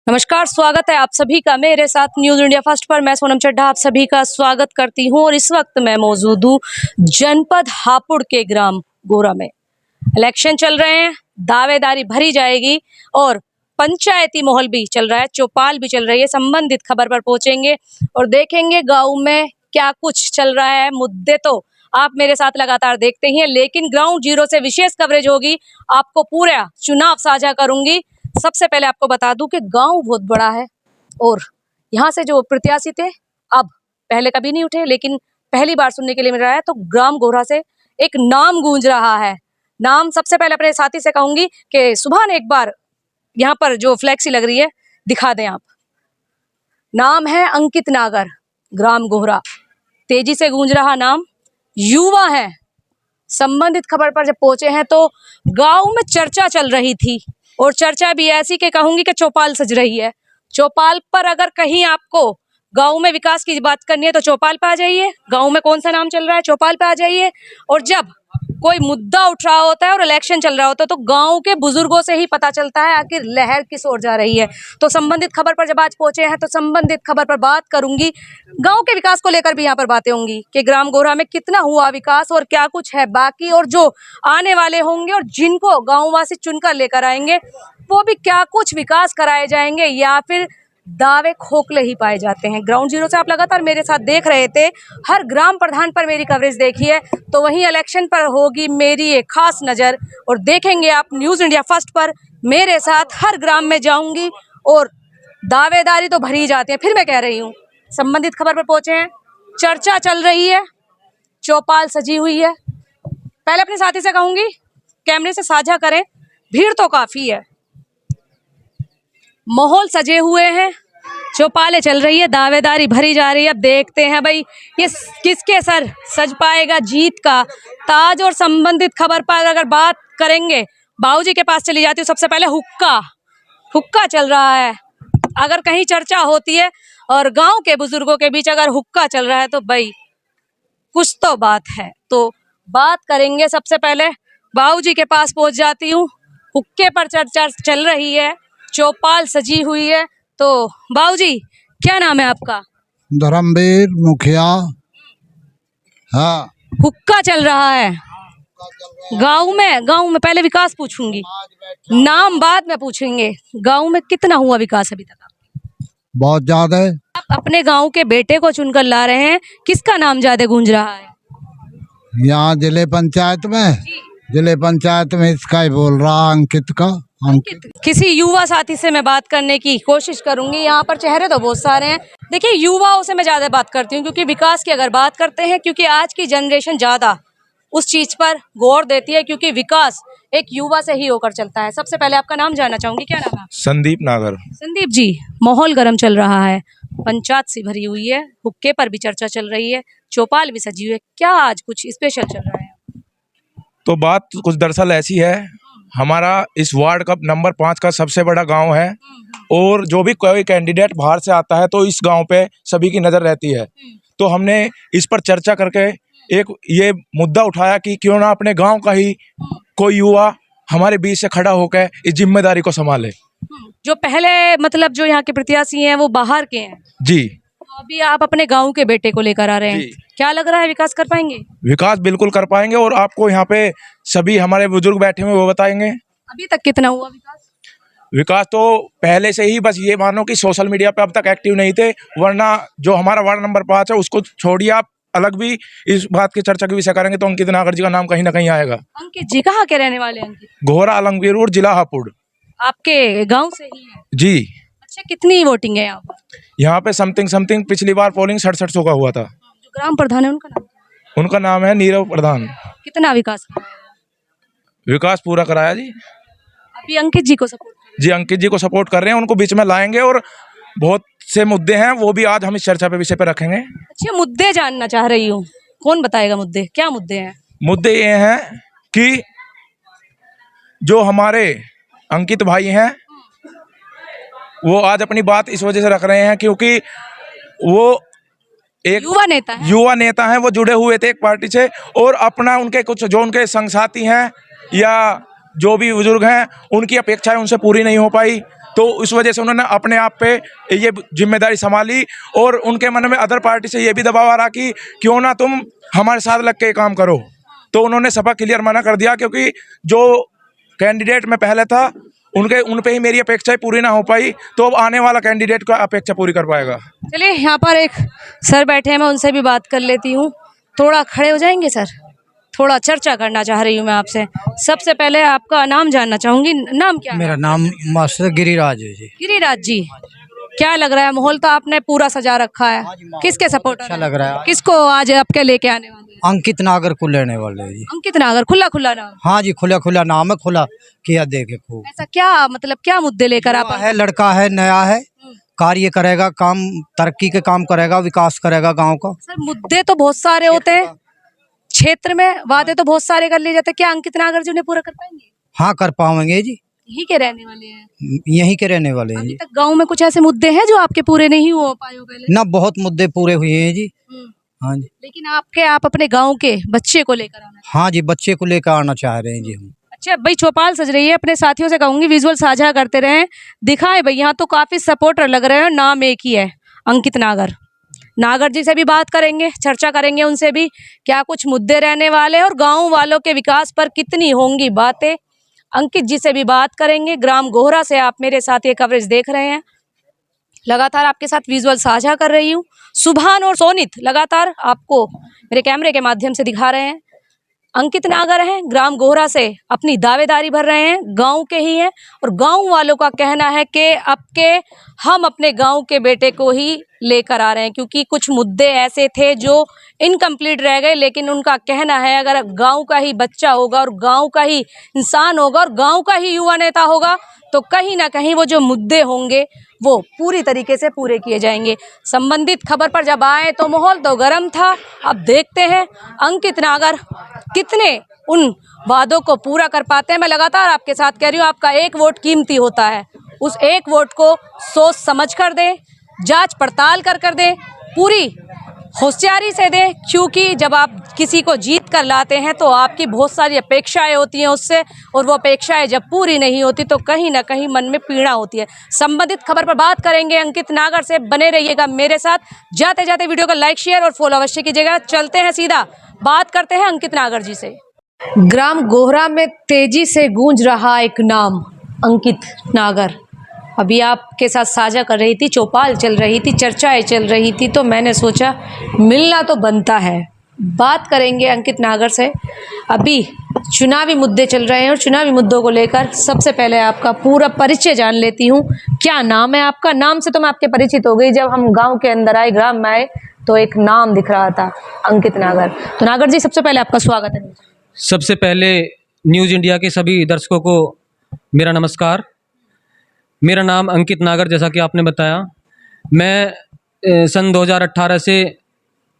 नमस्कार, स्वागत है आप सभी का मेरे साथ न्यूज इंडिया फर्स्ट पर। मैं सोनम चड्ढा आप सभी का स्वागत करती हूं और इस वक्त मैं मौजूद हूं जनपद हापुड़ के ग्राम गोरा में। इलेक्शन चल रहे हैं, दावेदारी भरी जाएगी और पंचायती माहौल भी चल रहा है, चौपाल भी चल रही है। संबंधित खबर पर पहुंचेंगे और देखेंगे गाँव में क्या कुछ चल रहा है। मुद्दे तो आप मेरे साथ लगातार देखते ही हैं, लेकिन ग्राउंड जीरो से विशेष कवरेज होगी। आपको पूरा चुनाव साझा करूंगी। सबसे पहले आपको बता दूं कि गांव बहुत बड़ा है और यहाँ से जो प्रत्याशी थे अब पहले कभी नहीं उठे, लेकिन पहली बार सुनने के लिए मिल रहा है। तो ग्राम गोरा से एक नाम गूंज रहा है। नाम सबसे पहले अपने साथी से कहूंगी कि सुबह ने एक बार यहाँ पर जो फ्लैक्सी लग रही है दिखा दें आप। नाम है अंकित नागर, ग्राम गोहरा। तेजी से गूंज रहा नाम, युवा है। संबंधित खबर पर जब पहुंचे हैं तो गांव में चर्चा चल रही थी और चर्चा भी ऐसी कि कहूंगी कि चौपाल सज रही है। चौपाल पर अगर कहीं आपको गांव में विकास की बात करनी है तो चौपाल पे आ जाइए। गांव में कौन सा नाम चल रहा है, चौपाल पे आ जाइए। और जब कोई मुद्दा उठ रहा होता है और इलेक्शन चल रहा होता है तो गांव के बुजुर्गों से ही पता चलता है आखिर लहर किस ओर जा रही है। तो संबंधित खबर पर जब आज पहुंचे हैं तो संबंधित खबर पर बात करूंगी। गांव के विकास को लेकर भी यहाँ पर बातें होंगी कि ग्राम गोरा में कितना हुआ विकास और क्या कुछ है बाकी, और जो आने वाले होंगे और जिनको गाँववासी चुनकर लेकर आएंगे वो भी क्या कुछ विकास कराए जाएंगे या फिर दावे खोखले ही पाए जाते हैं। ग्राउंड जीरो से आप लगातार मेरे साथ देख रहे थे। हर ग्राम प्रधान पर मेरी कवरेज देखी है, तो वहीं इलेक्शन पर होगी मेरी एक खास नज़र और देखेंगे आप न्यूज़ इंडिया फर्स्ट पर। मेरे साथ हर ग्राम में जाऊंगी और दावेदारी तो भरी जाती है। फिर मैं कह रही हूँ, संबंधित खबर पर पहुंचे हैं, चर्चा चल रही है, चौपाल सजी हुई है। पहले अपने साथी से कहूंगी कैमरे से साझा करें, भीड़ तो काफ़ी है, माहौल सजे हुए हैं, चौपालें चल रही है, दावेदारी भरी जा रही है। अब देखते हैं भाई ये किसके सर सज पाएगा जीत का ताज। और संबंधित खबर पर अगर बात करेंगे, बाबूजी के पास चली जाती हूँ। सबसे पहले हुक्का चल रहा है। अगर कहीं चर्चा होती है और गांव के बुजुर्गों के बीच अगर हुक्का चल रहा है तो भाई कुछ तो बात है। तो बात करेंगे, सबसे पहले बाबूजी के पास पहुंच जाती हूँ। हुक्के पर चर्चा चल रही है, चौपाल सजी हुई है। तो बाबूजी क्या नाम है आपका? धर्मवीर मुखिया। हाँ, हुक्का चल रहा है गांव में पहले विकास पूछूंगी, नाम बाद में पूछेंगे। गांव में कितना हुआ विकास अभी तक? बहुत ज्यादा है। आप अपने गांव के बेटे को चुनकर ला रहे हैं, किसका नाम ज्यादा गूंज रहा है? यहाँ जिले पंचायत में इसका ही बोल रहा, अंकित का। अंकित किसी युवा साथी से मैं बात करने की कोशिश करूंगी। यहाँ पर चेहरे तो बहुत सारे हैं। देखिए, युवाओं से मैं ज्यादा बात करती हूँ क्योंकि विकास की अगर बात करते हैं, क्योंकि आज की जनरेशन ज्यादा उस चीज पर गौर देती है, क्योंकि विकास एक युवा से ही होकर चलता है। सबसे पहले आपका नाम जानना चाहूंगी, क्या नाम है? संदीप नागर। संदीप जी, माहौल गर्म चल रहा है, पंचायत सी भरी हुई है, हुक्के पर भी चर्चा चल रही है, चौपाल भी सजी हुई है, क्या आज कुछ स्पेशल चल रहा है? तो बात कुछ दरअसल ऐसी है, हमारा इस वार्ड का नंबर 5 का सबसे बड़ा गांव है और जो भी कोई कैंडिडेट बाहर से आता है तो इस गांव पे सभी की नज़र रहती है। तो हमने इस पर चर्चा करके एक ये मुद्दा उठाया कि क्यों ना अपने गांव का ही कोई युवा हमारे बीच से खड़ा होकर इस जिम्मेदारी को संभाले। जो पहले मतलब जो यहाँ के प्रत्याशी हैं वो बाहर के हैं जी, तो अभी आप अपने गांव के बेटे को लेकर आ रहे हैं, क्या लग रहा है विकास कर पाएंगे? विकास बिल्कुल कर पाएंगे और आपको यहाँ पे सभी हमारे बुजुर्ग बैठे हुए वो बताएंगे। अभी तक कितना हुआ विकास? विकास तो पहले से ही, बस ये मानो कि सोशल मीडिया पे अब तक एक्टिव नहीं थे, वरना जो हमारा वार्ड नंबर 5 है उसको छोड़िए, आप अलग भी इस बात की चर्चा की विषय करेंगे तो अंकित नागर जी का नाम कहीं ना कहीं आएगा। अंकित जी कहाँ के रहने वाले हैं? अंकित घोरा आलमगीर जिला हापुड़। आपके गांव से ही है? जी। अच्छा, कितनी वोटिंग है यहाँ पर? यहाँ पे समथिंग पिछली बार पोलिंग 6700 का हुआ था। जो ग्राम प्रधान है उनका नाम है नीरव प्रधान। कितना विकास कराया? विकास पूरा कराया जी। अभी अंकित जी को सपोर्ट जी, अंकित जी को सपोर्ट कर रहे हैं, उनको बीच में लाएंगे और बहुत से मुद्दे हैं वो भी आज हम इस चर्चा पे विषय पे रखेंगे। अच्छा, मुद्दे जानना चाह रही हूँ, कौन बताएगा मुद्दे? क्या मुद्दे हैं? मुद्दे ये हैं कि जो हमारे अंकित भाई हैं वो आज अपनी बात इस वजह से रख रहे हैं क्योंकि वो एक युवा नेता हैं, वो जुड़े हुए थे एक पार्टी से और अपना उनके कुछ जो उनके संग साथी हैं या जो भी बुजुर्ग हैं उनकी अपेक्षाएं उनसे पूरी नहीं हो पाई, तो उस वजह से उन्होंने अपने आप पे ये जिम्मेदारी संभाली। और उनके मन में अदर पार्टी से ये भी दबाव आ रहा कि क्यों ना तुम हमारे साथ लग के काम करो, तो उन्होंने सभा क्लियर मना कर दिया, क्योंकि जो कैंडिडेट में पहले था उन पे ही मेरी अपेक्षाएं पूरी ना हो पाई, तो अब आने वाला कैंडिडेट का अपेक्षा पूरी कर पाएगा। चलिए यहाँ पर एक सर बैठे हैं, मैं उनसे भी बात कर लेती हूँ। थोड़ा खड़े हो जाएंगे सर, थोड़ा चर्चा करना चाह रही हूँ मैं आपसे। सबसे पहले आपका नाम जानना चाहूंगी, नाम क्या है? मेरा नाम मास्टर गिरिराज है जी। गिरिराज जी, क्या लग रहा है? माहौल तो आपने पूरा सजा रखा है, किसके सपोर्टर अच्छा हैं? लग रहा है। किसको आज आपके लेके आने वाले हैं? अंकित नागर को लेने वाले हैं जी। अंकित नागर, खुला खुला नाम। हाँ जी, खुला खुला नाम है, खुला किया देखे खूब। ऐसा क्या मतलब, क्या मुद्दे लेकर आप युवा है, लड़का है, नया है, कार्य करेगा, काम तरक्की के काम करेगा, विकास करेगा गांव का। सर मुद्दे तो बहुत सारे होते हैं क्षेत्र में, वादे तो बहुत सारे कर लिए जाते हैं, क्या अंकित नागर जी उन्हें पूरा कर पाएंगे? हाँ, कर पाएंगे जी। यही के रहने वाले हैं? यहीं के रहने वाले हैं अभी जी। तक गांव में कुछ ऐसे मुद्दे हैं जो आपके पूरे नहीं हो पाए हो पहले? ना, बहुत मुद्दे पूरे हुए हैं जी। हाँ जी। लेकिन आप अपने गांव के बच्चे को लेकर आना। हाँ जी, बच्चे को लेकर आना चाह रहे हैं जी हम। अच्छा भाई, चौपाल सज रही है, अपने साथियों से कहूंगी विजुअल साझा करते रहें, दिखाएं भाई। यहाँ तो काफी सपोर्टर लग रहे हैं, नाम एक ही है, अंकित नागर। नागर जी से भी बात करेंगे, चर्चा करेंगे उनसे भी, क्या कुछ मुद्दे रहने वाले हैं और गांव वालों के विकास पर कितनी होंगी बातें। अंकित जी से भी बात करेंगे। ग्राम गोहरा से आप मेरे साथ ये कवरेज देख रहे हैं, लगातार आपके साथ विजुअल साझा कर रही हूँ। सुभान और सोनित लगातार आपको मेरे कैमरे के माध्यम से दिखा रहे हैं। अंकित नागर हैं, ग्राम गोहरा से अपनी दावेदारी भर रहे हैं, गांव के ही हैं, और गांव वालों का कहना है कि हम अपने गांव के बेटे को ही लेकर आ रहे हैं, क्योंकि कुछ मुद्दे ऐसे थे जो इनकम्प्लीट रह गए। लेकिन उनका कहना है अगर गांव का ही बच्चा होगा और गांव का ही इंसान होगा और गांव का ही युवा नेता होगा तो कहीं ना कहीं वो जो मुद्दे होंगे वो पूरी तरीके से पूरे किए जाएंगे। संबंधित खबर पर जब आए तो माहौल तो गर्म था। अब देखते हैं अंकित नागर कितने उन वादों को पूरा कर पाते हैं। मैं लगातार आपके साथ कह रही हूँ, आपका एक वोट कीमती होता है, उस एक वोट को सोच समझ कर दें, जांच पड़ताल कर दें, पूरी होशियारी से दें, क्योंकि जब आप किसी को जीत कर लाते हैं तो आपकी बहुत सारी अपेक्षाएं होती हैं उससे, और वो अपेक्षाएं जब पूरी नहीं होती तो कहीं ना कहीं मन में पीड़ा होती है। संबंधित खबर पर बात करेंगे अंकित नागर से, बने रहिएगा मेरे साथ। जाते जाते वीडियो को लाइक शेयर और फॉलो अवश्य कीजिएगा। चलते हैं सीधा, बात करते हैं अंकित नागर जी से। ग्राम गोहरा में तेजी से गूंज रहा एक नाम, अंकित नागर। अभी आपके साथ साझा कर रही थी, चौपाल चल रही थी, चर्चाएं चल रही थी, तो मैंने सोचा मिलना तो बनता है। बात करेंगे अंकित नागर से। अभी चुनावी मुद्दे चल रहे हैं और चुनावी मुद्दों को लेकर सबसे पहले आपका पूरा परिचय जान लेती हूँ। क्या नाम है आपका? नाम से तो मैं आपके परिचित हो गई, जब हम गाँव के अंदर आए, ग्राम में आए तो एक नाम दिख रहा था, अंकित नागर। तो नागर जी सबसे पहले आपका स्वागत है। सबसे पहले न्यूज़ इंडिया के सभी दर्शकों को मेरा नमस्कार। मेरा नाम अंकित नागर, जैसा कि आपने बताया। मैं सन 2018 से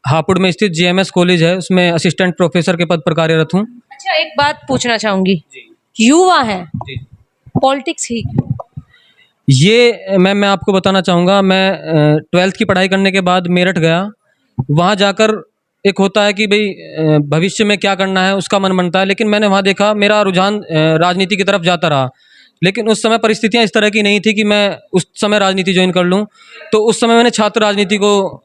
हापुड़ में स्थित जीएमएस कॉलेज है उसमें असिस्टेंट प्रोफेसर के पद पर कार्यरत हूँ। अच्छा, एक बात पूछना चाहूँगी, युवा हैं, पॉलिटिक्स ही ये मैं आपको बताना चाहूँगा। मैं 12th की पढ़ाई करने के बाद मेरठ गया। वहाँ जाकर एक होता है कि भाई भविष्य में क्या करना है उसका मन बनता है, लेकिन मैंने वहाँ देखा मेरा रुझान राजनीति की तरफ जाता रहा। लेकिन उस समय परिस्थितियाँ इस तरह की नहीं थी कि मैं उस समय राजनीति ज्वाइन कर लूँ, तो उस समय मैंने छात्र राजनीति को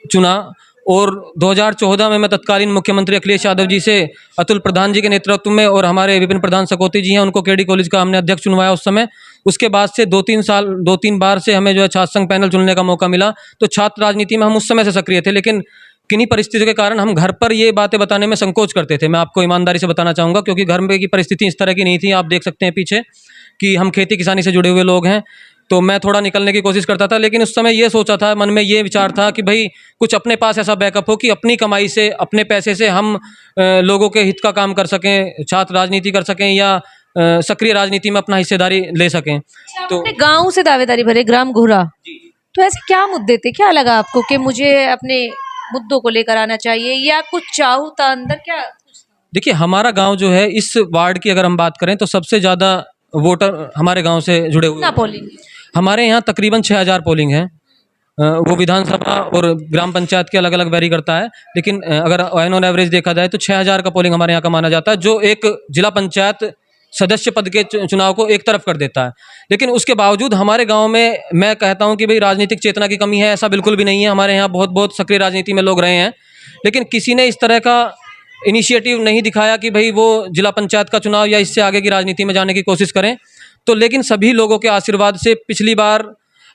चुना। और 2014 में मैं तत्कालीन मुख्यमंत्री अखिलेश यादव जी से, अतुल प्रधान जी के नेतृत्व में, और हमारे विपिन प्रधान सकौती जी हैं, उनको केडी कॉलेज का हमने अध्यक्ष चुनवाया उस समय। उसके बाद से 2-3 बार से हमें जो है छात्र संघ पैनल चुनने का मौका मिला। तो छात्र राजनीति में हम उस समय से सक्रिय थे, लेकिन किन्हीं परिस्थितियों के कारण हम घर पर ये बातें बताने में संकोच करते थे। मैं आपको ईमानदारी से बताना चाहूँगा, क्योंकि घर में की परिस्थिति इस तरह की नहीं थी। आप देख सकते हैं पीछे कि हम खेती किसानी से जुड़े हुए लोग हैं, तो मैं थोड़ा निकलने की कोशिश करता था। लेकिन उस समय ये सोचा था, मन में ये विचार था कि भाई कुछ अपने पास ऐसा बैकअप हो कि अपनी कमाई से, अपने पैसे से हम लोगों के हित का काम कर सकें, छात्र राजनीति कर सकें या सक्रिय राजनीति में अपना हिस्सेदारी ले सकें। तो अपने गांव से दावेदारी भरे, ग्राम गोहरा, तो ऐसे क्या मुद्दे थे? क्या लगा आपको कि मुझे अपने मुद्दों को लेकर आना चाहिए, या कुछ चाहू था अंदर? क्या देखिए, हमारा गांव जो है, इस वार्ड की अगर हम बात करें तो सबसे ज़्यादा वोटर हमारे गांव से जुड़े हुए हैं। पोलिंग हमारे यहाँ तकरीबन 6000 पोलिंग है। वो विधानसभा और ग्राम पंचायत के अलग अलग वेरी करता है, लेकिन अगर ऑन एवरेज देखा जाए तो 6000 का पोलिंग हमारे यहाँ का माना जाता है, जो एक जिला पंचायत सदस्य पद के चुनाव को एक तरफ कर देता है। लेकिन उसके बावजूद हमारे गांव में मैं कहता हूं कि भाई राजनीतिक चेतना की कमी है, ऐसा बिल्कुल भी नहीं है। हमारे यहाँ बहुत बहुत सक्रिय राजनीति में लोग रहे हैं, लेकिन किसी ने इस तरह का इनिशिएटिव नहीं दिखाया कि भाई वो जिला पंचायत का चुनाव या इससे आगे की राजनीति में जाने की कोशिश करें। तो लेकिन सभी लोगों के आशीर्वाद से पिछली बार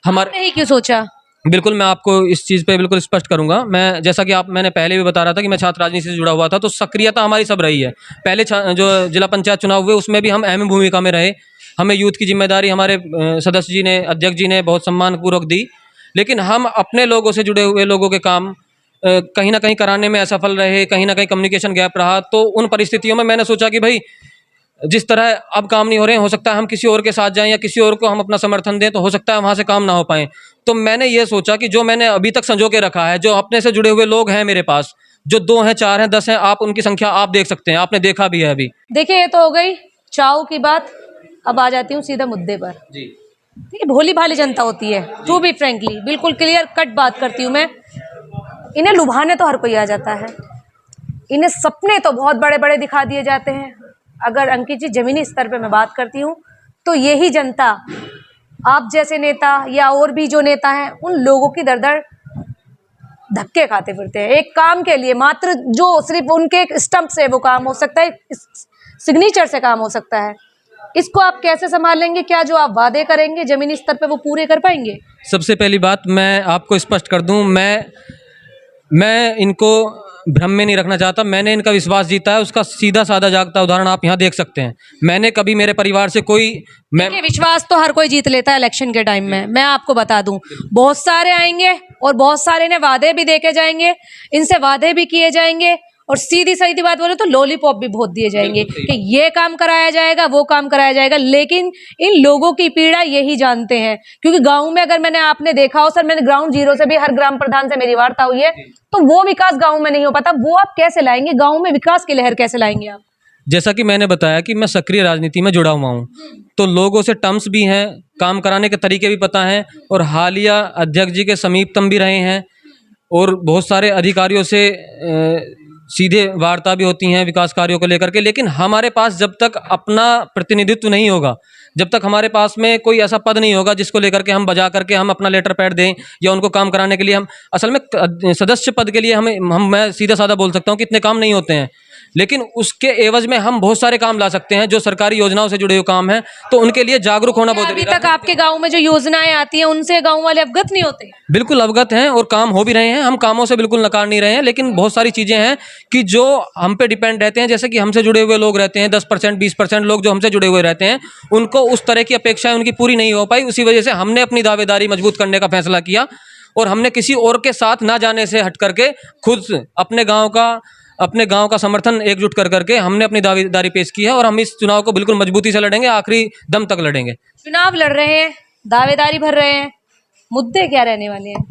हमारे आपने ही क्यों सोचा? बिल्कुल, मैं आपको इस चीज़ पे बिल्कुल स्पष्ट करूंगा। मैं जैसा कि मैंने पहले भी बता रहा था कि मैं छात्र राजनीति से जुड़ा हुआ था, तो सक्रियता हमारी सब रही है। पहले जो जिला पंचायत चुनाव हुए उसमें भी हम अहम भूमिका में रहे। हमें यूथ की जिम्मेदारी हमारे सदस्य जी ने, अध्यक्ष जी ने बहुत सम्मानपूर्वक दी। लेकिन हम अपने लोगों से जुड़े हुए लोगों के काम कहीं ना कहीं कराने में असफल रहे, कहीं ना कहीं कम्युनिकेशन गैप रहा। तो उन परिस्थितियों में मैंने सोचा कि भाई जिस तरह अब काम नहीं हो रहे हैं, हो सकता है हम किसी और के साथ जाएं या किसी और को हम अपना समर्थन दें, तो हो सकता है वहाँ से काम ना हो पाए। तो मैंने ये सोचा कि जो मैंने अभी तक संजो के रखा है, जो अपने से जुड़े हुए लोग हैं मेरे पास, जो 2 हैं, 4 हैं, 10 हैं, आप उनकी संख्या आप देख सकते हैं, आपने देखा भी है अभी। देखिए, ये तो हो गई चाव की बात। अब आ जाती हूँ सीधा मुद्दे पर। जी, ठीक है, भोली भाली जनता होती है, टू बी फ्रेंकली, बिल्कुल क्लियर कट बात करती हूँ मैं। इन्हें लुभाने तो हर कोई आ जाता है, इन्हें सपने तो बहुत बड़े बड़े दिखा दिए जाते हैं। अगर अंकित जी जमीनी स्तर पे मैं बात करती हूँ, तो यही जनता आप जैसे नेता या और भी जो नेता हैं, उन लोगों की दर दर धक्के खाते फिरते हैं एक काम के लिए मात्र, जो सिर्फ उनके एक स्टंप से वो काम हो सकता है, सिग्नेचर से काम हो सकता है। इसको आप कैसे संभालेंगे? क्या जो आप वादे करेंगे जमीनी स्तर पे वो पूरे कर पाएंगे? सबसे पहली बात मैं आपको स्पष्ट कर दूं, मैं इनको भ्रम में नहीं रखना चाहता। मैंने इनका विश्वास जीता है, उसका सीधा साधा जागता उदाहरण आप यहाँ देख सकते हैं। मैंने कभी मेरे परिवार से देखिए, विश्वास तो हर कोई जीत लेता है इलेक्शन के टाइम में। मैं आपको बता दूं, बहुत सारे आएंगे और बहुत सारे ने वादे भी देके जाएंगे, इनसे वादे भी किए जाएंगे, और सीधी सीधी बात बोले तो लॉलीपॉप भी बहुत दिए जाएंगे कि ये काम कराया जाएगा, वो काम कराया जाएगा। लेकिन इन लोगों की पीड़ा यही जानते हैं, क्योंकि गांव में अगर आपने देखा हो, सर मैंने ग्राउंड जीरो से भी हर ग्राम प्रधान से मेरी वार्ता हुई है, तो वो विकास गाँव में नहीं हो पाता। वो आप कैसे लाएंगे गाँव में विकास की लहर, कैसे लाएंगे आप? जैसा कि मैंने बताया कि मैं सक्रिय राजनीति में जुड़ा हुआ हूँ, तो लोगों से टर्म्स भी हैं, काम कराने के तरीके भी पता हैं, और हालिया अध्यक्ष जी के समीपतम भी रहे हैं, और बहुत सारे अधिकारियों से सीधे वार्ता भी होती हैं विकास कार्यों को लेकर के। लेकिन हमारे पास जब तक अपना प्रतिनिधित्व नहीं होगा, जब तक हमारे पास में कोई ऐसा पद नहीं होगा जिसको लेकर के हम बजा करके हम अपना लेटर पैड दें या उनको काम कराने के लिए, हम असल में सदस्य पद के लिए मैं सीधा साधा बोल सकता हूँ कि इतने काम नहीं होते हैं, लेकिन उसके एवज में हम बहुत सारे काम ला सकते हैं जो सरकारी योजनाओं से जुड़े हुए काम हैं। तो उनके लिए जागरूक होना बहुत अभी जरूरी है। तक आपके गाँव में जो योजनाएं आती हैं उनसे गाँव वाले अवगत नहीं होते? बिल्कुल अवगत हैं और काम हो भी रहे हैं, हम कामों से बिल्कुल नकार नहीं रहे हैं। लेकिन बहुत सारी चीज़ें हैं कि जो हम पे डिपेंड रहते हैं, जैसे कि हमसे जुड़े हुए लोग रहते हैं, 10% 20% लोग जो हमसे जुड़े हुए रहते हैं, उनको उस तरह की अपेक्षाएं उनकी पूरी नहीं हो पाई। उसी वजह से हमने अपनी दावेदारी मजबूत करने का फैसला किया, और हमने किसी और के साथ ना जाने से हट करके खुद अपने गांव का समर्थन एकजुट कर करके हमने अपनी दावेदारी पेश की है, और हम इस चुनाव को बिल्कुल मजबूती से लड़ेंगे, आखिरी दम तक लड़ेंगे। चुनाव लड़ रहे हैं, दावेदारी भर रहे हैं, मुद्दे क्या रहने वाले हैं?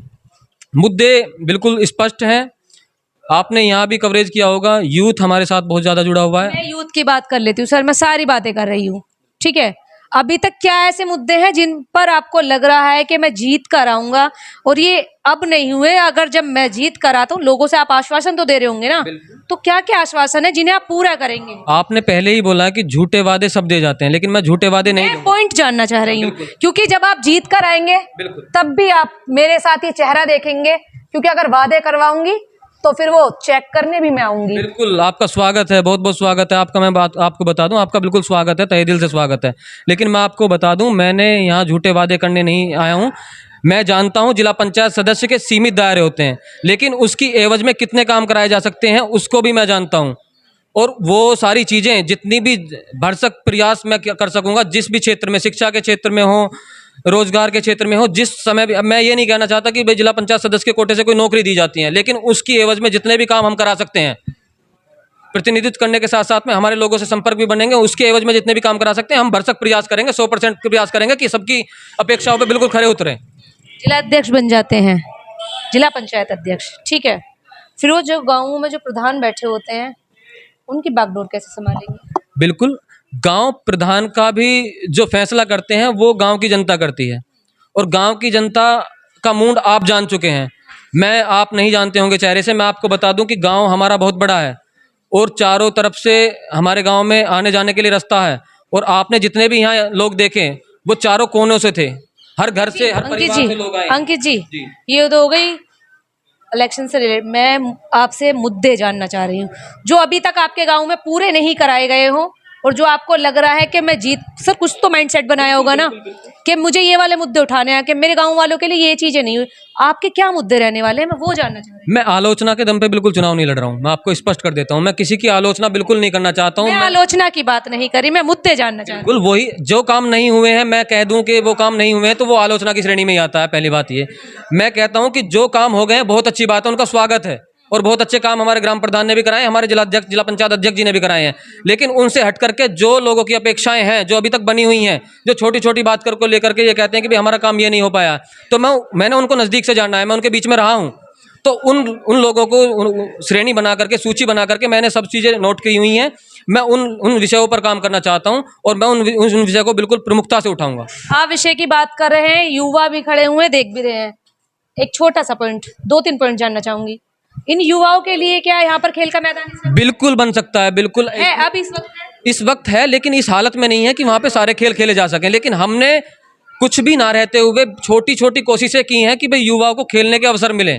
मुद्दे बिल्कुल स्पष्ट हैं, आपने यहाँ भी कवरेज किया होगा। यूथ हमारे साथ बहुत ज़्यादा जुड़ा हुआ है। मैं यूथ की बात कर लेती हूँ सर, मैं सारी बातें कर रही हूँ, ठीक है। अभी तक क्या ऐसे मुद्दे हैं जिन पर आपको लग रहा है कि मैं जीत कर आऊंगा, और ये अब नहीं हुए, अगर जब मैं जीत कर आता हूँ लोगों से आप आश्वासन तो दे रहे होंगे ना, तो क्या क्या आश्वासन है जिन्हें आप पूरा करेंगे? आपने पहले ही बोला कि झूठे वादे सब दे जाते हैं, लेकिन मैं झूठे वादे नहीं मैं पॉइंट जानना चाह रही हूँ, क्योंकि जब आप जीत कर आएंगे तब भी आप मेरे साथ ही चेहरा देखेंगे, क्योंकि अगर वादे करवाऊंगी तो फिर वो चेक करने भी मैं आऊंगी। बिल्कुल, आपका स्वागत है, बहुत बहुत स्वागत है आपका। मैं आपको बता दूं, आपका बिल्कुल स्वागत है, तहे दिल से स्वागत है। लेकिन मैं आपको बता दूं, मैंने यहाँ झूठे वादे करने नहीं आया हूँ। मैं जानता हूँ जिला पंचायत सदस्य के सीमित दायरे होते हैं, लेकिन उसकी एवज में कितने काम कराए जा सकते हैं उसको भी मैं जानता हूँ। और वो सारी चीज़ें जितनी भी भरसक प्रयास मैं कर सकूँगा, जिस भी क्षेत्र में, शिक्षा के क्षेत्र में हो, रोजगार के क्षेत्र में हो, जिस समय भी, अब मैं ये नहीं कहना चाहता कि भाई जिला पंचायत सदस्य के कोटे से कोई नौकरी दी जाती है, लेकिन उसकी एवज में जितने भी काम हम करा सकते हैं, प्रतिनिधित्व करने के साथ साथ में हमारे लोगों से संपर्क भी बनेंगे, उसके एवज में जितने भी काम करा सकते हैं हम भरसक प्रयास करेंगे, 100% प्रयास करेंगे कि सबकी अपेक्षाओं पर बिल्कुल खरे उतरे। जिला अध्यक्ष बन जाते हैं, जिला पंचायत अध्यक्ष, ठीक है, फिर वो जो गाँवों में जो प्रधान बैठे होते हैं उनकी बागडोर कैसे संभालेंगे? बिल्कुल, गांव प्रधान का भी जो फैसला करते हैं वो गांव की जनता करती है, और गांव की जनता का मूड आप जान चुके हैं। आप नहीं जानते होंगे चेहरे से, मैं आपको बता दूं कि गांव हमारा बहुत बड़ा है, और चारों तरफ से हमारे गांव में आने जाने के लिए रास्ता है, और आपने जितने भी यहाँ लोग देखे वो चारों कोनों से थे, हर घर से, हर अंकित परिवार जी, से लोग आए। अंकित जी, जी। ये तो हो गई इलेक्शन से रिलेटेड। मैं आपसे मुद्दे जानना चाह रही हूँ जो अभी तक आपके गांव में पूरे नहीं कराए गए हो, और जो आपको लग रहा है कि मैं जीत, सर कुछ तो माइंडसेट बनाया होगा ना कि मुझे ये वाले मुद्दे उठाने हैं, कि मेरे गांव वालों के लिए ये चीजें नहीं हुई। आपके क्या मुद्दे रहने वाले हैं, मैं वो जानना चाह रही हूँ। मैं आलोचना के दम पे बिल्कुल चुनाव नहीं लड़ रहा हूँ, मैं आपको स्पष्ट कर देता हूँ। मैं किसी की आलोचना बिल्कुल नहीं करना चाहता हूँ। मैं आलोचना की बात नहीं करी, मैं मुद्दे जानना चाह रही हूँ। बिल्कुल वही, जो काम नहीं हुए हैं मैं कह दूं कि वो काम नहीं हुए हैं तो वो आलोचना की श्रेणी में ही आता है। पहली बात ये, मैं कहता हूं कि जो काम हो गए हैं बहुत अच्छी बात है, उनका स्वागत है, और बहुत अच्छे काम हमारे ग्राम प्रधान ने भी कराए, हमारे जिला अध्यक्ष, जिला पंचायत अध्यक्ष जी ने भी कराए हैं। लेकिन उनसे हट करके जो लोगों की अपेक्षाएं हैं जो अभी तक बनी हुई हैं, जो छोटी छोटी बात कर को लेकर के ये कहते हैं कि भाई हमारा काम ये नहीं हो पाया, तो मैंने उनको नजदीक से जानना है, मैं उनके बीच में रहा हूँ। तो उन लोगों को श्रेणी बना करके, सूची बना करके मैंने सब चीजें नोट की हुई हैं। मैं उन विषयों पर काम करना चाहता हूं और मैं उन विषयों को बिल्कुल प्रमुखता से उठाऊंगा। आप विषय की बात कर रहे हैं, युवा भी खड़े हुए देख भी रहे हैं। एक छोटा सा पॉइंट, 2-3 पॉइंट जानना चाहूंगी। इन युवाओं के लिए क्या यहाँ पर खेल का मैदान इस वक्त बिल्कुल बन सकता है, बिल्कुल है? अब इस वक्त है? इस वक्त है, लेकिन इस हालत में नहीं है कि वहां पे सारे खेल खेले जा सकें। लेकिन हमने कुछ भी ना रहते हुए छोटी छोटी कोशिशें की हैं कि भाई युवाओं को खेलने के अवसर मिले।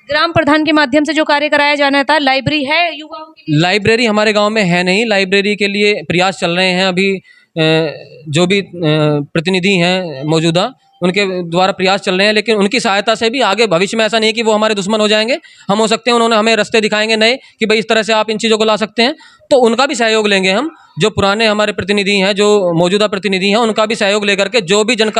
ग्राम प्रधान के माध्यम से जो कार्य कराया जाना था, लाइब्रेरी है युवाओं के लिए? लाइब्रेरी हमारे गांव में है नहीं, लाइब्रेरी के लिए प्रयास चल रहे हैं अभी। जो भी प्रतिनिधि हैं मौजूदा, उनके द्वारा प्रयास चल रहे हैं, लेकिन उनकी सहायता से भी आगे भविष्य में ऐसा नहीं है कि वो हमारे दुश्मन हो जाएंगे। हम हो सकते हैं, उन्होंने हमें रास्ते दिखाएंगे नए कि भाई इस तरह से आप इन चीज़ों को ला सकते हैं, तो उनका भी सहयोग लेंगे हम। जो पुराने हमारे प्रतिनिधि हैं, जो मौजूदा प्रतिनिधि हैं, उनका भी सहयोग लेकर के जो भी जन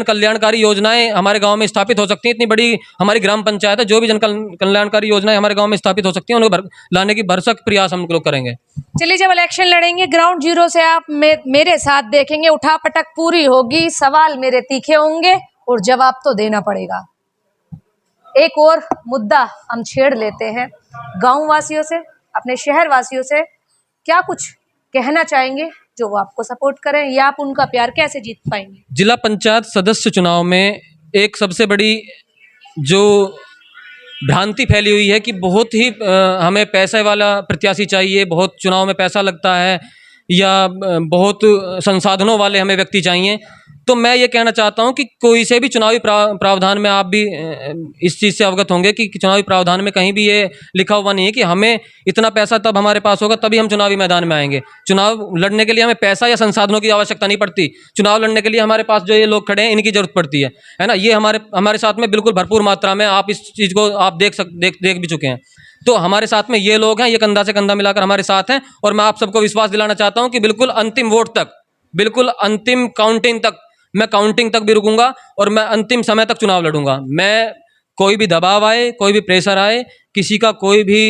कल्याणकारी योजनाएं हमारे गांव में स्थापित हो सकती हैं, इतनी बड़ी हमारी ग्राम पंचायत है, जो भी जन कल्याणकारी योजनाएं हमारे गांव में स्थापित हो सकती हैं उनको लाने की भरसक प्रयास हम लोग करेंगे। चलिए, जब इलेक्शन लड़ेंगे ग्राउंड जीरो से आप मेरे साथ देखेंगे, उठापटक पूरी होगी, सवाल मेरे तीखे होंगे और जवाब तो देना पड़ेगा। एक और मुद्दा हम छेड़ लेते हैं, गांव वासियों से, अपने शहर वासियों से क्या कुछ कहना चाहेंगे जो वो आपको सपोर्ट करें, या आप उनका प्यार कैसे जीत पाएंगे? जिला पंचायत सदस्य चुनाव में एक सबसे बड़ी जो भ्रांति फैली हुई है कि बहुत ही हमें पैसे वाला प्रत्याशी चाहिए, बहुत चुनाव में पैसा लगता है, या बहुत संसाधनों वाले हमें व्यक्ति चाहिए। तो मैं ये कहना चाहता हूं कि कोई से भी चुनावी प्रावधान में, आप भी इस चीज़ से अवगत होंगे कि चुनावी प्रावधान में कहीं भी ये लिखा हुआ नहीं है कि हमें इतना पैसा तब हमारे पास होगा तभी हम चुनावी मैदान में आएंगे। चुनाव लड़ने के लिए हमें पैसा या संसाधनों की आवश्यकता नहीं पड़ती। चुनाव लड़ने के लिए हमारे पास जो ये लोग खड़े हैं इनकी जरूरत पड़ती है ना। ये हमारे साथ में बिल्कुल भरपूर मात्रा में, आप इस चीज़ को आप देख भी चुके हैं। तो हमारे साथ में ये लोग हैं, ये कंधा से कंधा मिलाकर हमारे साथ हैं, और मैं आप सबको विश्वास दिलाना चाहता हूं कि बिल्कुल अंतिम वोट तक, बिल्कुल अंतिम काउंटिंग तक, मैं काउंटिंग तक भी रुकूंगा और मैं अंतिम समय तक चुनाव लड़ूंगा। मैं कोई भी दबाव आए, कोई भी प्रेशर आए, किसी का कोई भी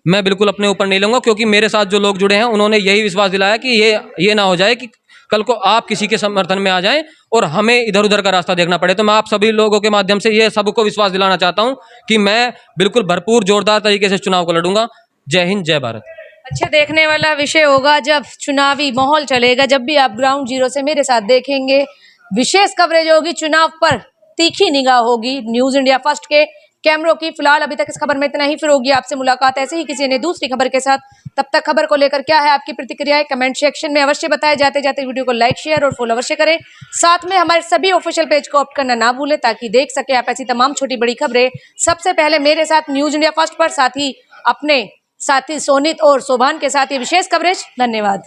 मैं बिल्कुल अपने ऊपर नहीं लूंगा, क्योंकि मेरे साथ जो लोग जुड़े हैं उन्होंने यही विश्वास दिलाया कि ये ना हो जाए कि कल को आप किसी के समर्थन में आ जाएं और हमें इधर उधर का रास्ता देखना पड़े। तो मैं आप सभी लोगों के माध्यम से ये सबको विश्वास दिलाना चाहता हूं कि मैं बिल्कुल भरपूर जोरदार तरीके से चुनाव को लड़ूंगा। जय हिंद, जय भारत। अच्छा, देखने वाला विषय होगा जब चुनावी माहौल चलेगा, जब भी आप ग्राउंड जीरो से मेरे साथ देखेंगे। विशेष कवरेज होगी चुनाव पर, तीखी निगाह होगी न्यूज इंडिया फर्स्ट के कैमरों की। फिलहाल अभी तक इस खबर में इतना ही, फिर होगी आपसे मुलाकात ऐसे ही किसी ने दूसरी खबर के साथ। तब तक खबर को लेकर क्या है आपकी प्रतिक्रियाएं कमेंट सेक्शन में अवश्य बताएं। जाते जाते वीडियो को लाइक, शेयर और फॉलो अवश्य करें। साथ में हमारे सभी ऑफिशियल पेज को ऑप्ट करना ना भूलें, ताकि देख सके आप ऐसी तमाम छोटी बड़ी खबरें सबसे पहले मेरे साथ न्यूज इंडिया फर्स्ट पर, साथ ही अपने साथी सोनित और शोभान के साथ ये विशेष कवरेज। धन्यवाद।